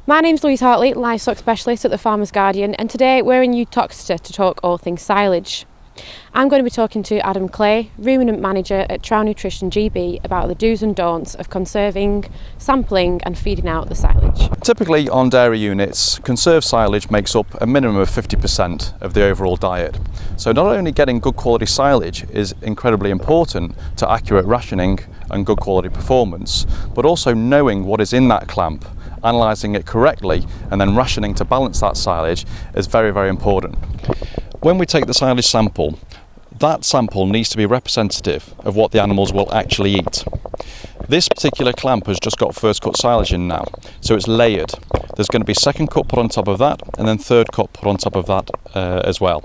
My name's Louise Hartley, Livestock Specialist at the Farmer's Guardian, and today we're in Uttoxeter to talk all things silage. I'm going to be talking to Adam Clay, Ruminant Manager at Trow Nutrition GB, about the do's and don'ts of conserving, sampling and feeding out the silage. Typically on dairy units, conserved silage makes up a minimum of 50% of the overall diet. So not only getting good quality silage is incredibly important to accurate rationing and good quality performance, but also knowing what is in that clamp, analysing it correctly and then rationing to balance that silage is very, very important. When we take the silage sample, that sample needs to be representative of what the animals will actually eat. This particular clamp has just got first cut silage in now, so it's layered. There's going to be second cut put on top of that and then third cut put on top of that as well.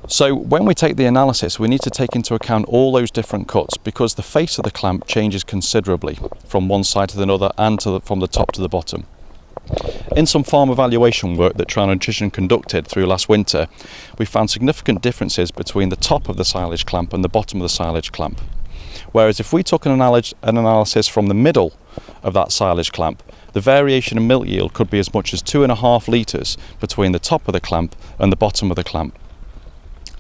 So when we take the analysis, we need to take into account all those different cuts because the face of the clamp changes considerably from one side to another and from the top to the bottom. In some farm evaluation work that Trow Nutrition conducted through last winter, we found significant differences between the top of the silage clamp and the bottom of the silage clamp. Whereas if we took an analysis from the middle of that silage clamp, the variation in milk yield could be as much as 2.5 litres between the top of the clamp and the bottom of the clamp.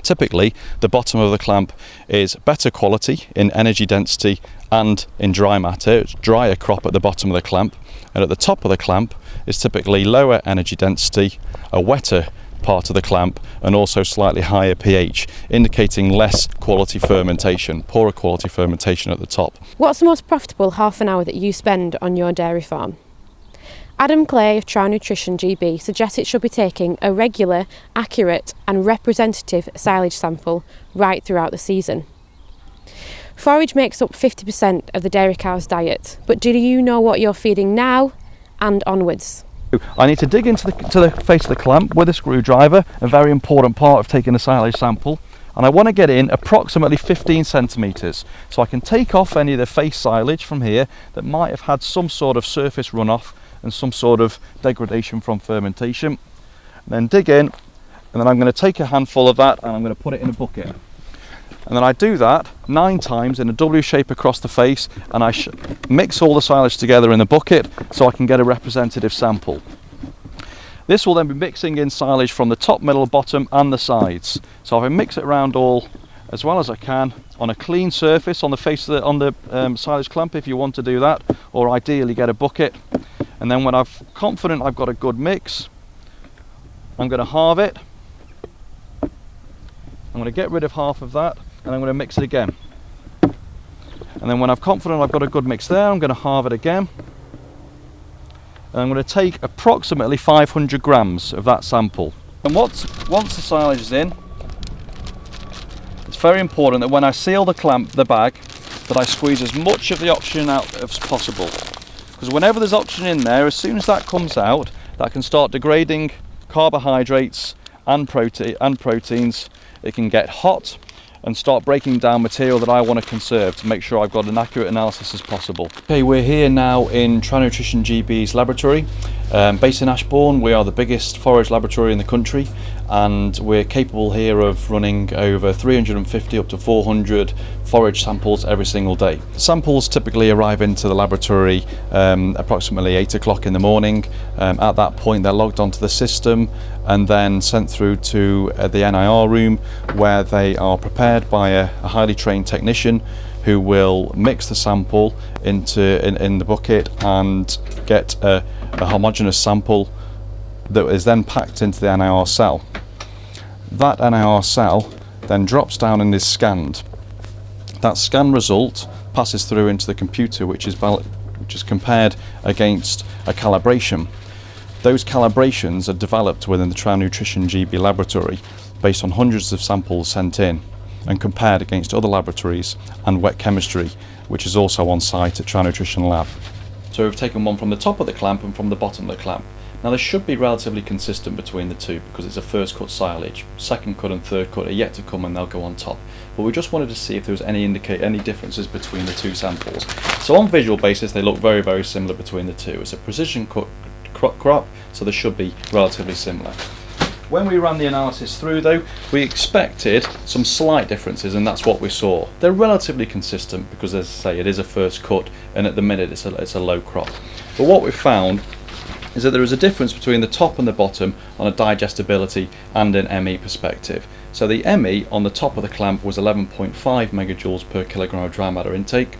Typically, the bottom of the clamp is better quality in energy density and in dry matter. It's drier crop at the bottom of the clamp, and at the top of the clamp is typically lower energy density, a wetter part of the clamp, and also slightly higher pH, indicating less quality fermentation, poorer quality fermentation at the top. What's the most profitable half an hour that you spend on your dairy farm? Adam Clay of Trow Nutrition GB suggests it should be taking a regular, accurate and representative silage sample right throughout the season. Forage makes up 50% of the dairy cow's diet, but do you know what you're feeding now and onwards? I need to dig into the face of the clamp with a screwdriver, a very important part of taking a silage sample, and I want to get in approximately 15 centimetres so I can take off any of the face silage from here that might have had some sort of surface runoff and some sort of degradation from fermentation. Then dig in, and then I'm going to take a handful of that and I'm going to put it in a bucket. And then I do that 9 times in a W shape across the face, and I mix all the silage together in the bucket so I can get a representative sample. This will then be mixing in silage from the top, middle, bottom and the sides. So if I mix it around all as well as I can on a clean surface on the face of the silage clamp if you want to do that, or ideally get a bucket. And then when I'm confident I've got a good mix, I'm going to halve it. I'm going to get rid of half of that and I'm going to mix it again. And then when I'm confident I've got a good mix there, I'm going to halve it again. And I'm going to take approximately 500 grams of that sample. And once the silage is in, it's very important that when I seal the bag, that I squeeze as much of the oxygen out as possible. Because whenever there's oxygen in there, as soon as that comes out, that can start degrading carbohydrates and proteins. It can get hot and start breaking down material that I want to conserve to make sure I've got an accurate analysis as possible. Okay, we're here now in Trow Nutrition GB's laboratory. Based in Ashbourne, we are the biggest forage laboratory in the country, and we're capable here of running over 350 up to 400 forage samples every single day. Samples typically arrive into the laboratory approximately 8 o'clock in the morning. At that point they're logged onto the system and then sent through to the NIR room, where they are prepared by a highly trained technician who will mix the sample in the bucket and get a homogeneous sample that is then packed into the NIR cell. That NIR cell then drops down and is scanned. That scan result passes through into the computer, which is compared against a calibration. Those calibrations are developed within the Trow Nutrition GB laboratory based on hundreds of samples sent in and compared against other laboratories and wet chemistry, which is also on site at Trow Nutrition Lab. So we've taken one from the top of the clamp and from the bottom of the clamp. Now this should be relatively consistent between the two because it's a first cut silage. Second cut and third cut are yet to come and they'll go on top. But we just wanted to see if there was any differences between the two samples. So on visual basis they look very, very similar between the two. It's a precision cut crop, so they should be relatively similar. When we ran the analysis through though, we expected some slight differences, and that's what we saw. They're relatively consistent because, as I say, it is a first cut and at the minute it's a low crop. But what we found is that there is a difference between the top and the bottom on a digestibility and an ME perspective. So the ME on the top of the clamp was 11.5 megajoules per kilogram of dry matter intake,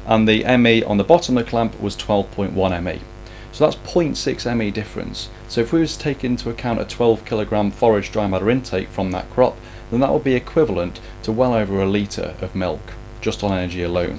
and the ME on the bottom of the clamp was 12.1 ME. So that's 0.6 ME difference. So if we was to take into account a 12 kilogram forage dry matter intake from that crop, then that would be equivalent to well over a litre of milk, just on energy alone.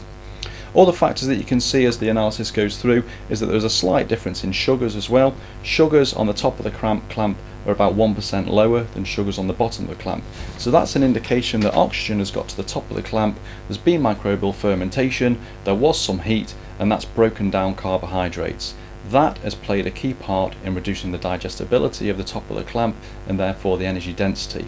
All the factors that you can see as the analysis goes through is that there's a slight difference in sugars as well. Sugars on the top of the clamp are about 1% lower than sugars on the bottom of the clamp. So that's an indication that oxygen has got to the top of the clamp, there's been microbial fermentation, there was some heat, and that's broken down carbohydrates. That has played a key part in reducing the digestibility of the top of the clamp and therefore the energy density.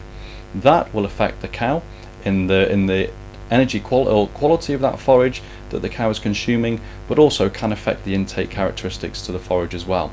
That will affect the cow in the energy quality of that forage that the cow is consuming, but also can affect the intake characteristics to the forage as well.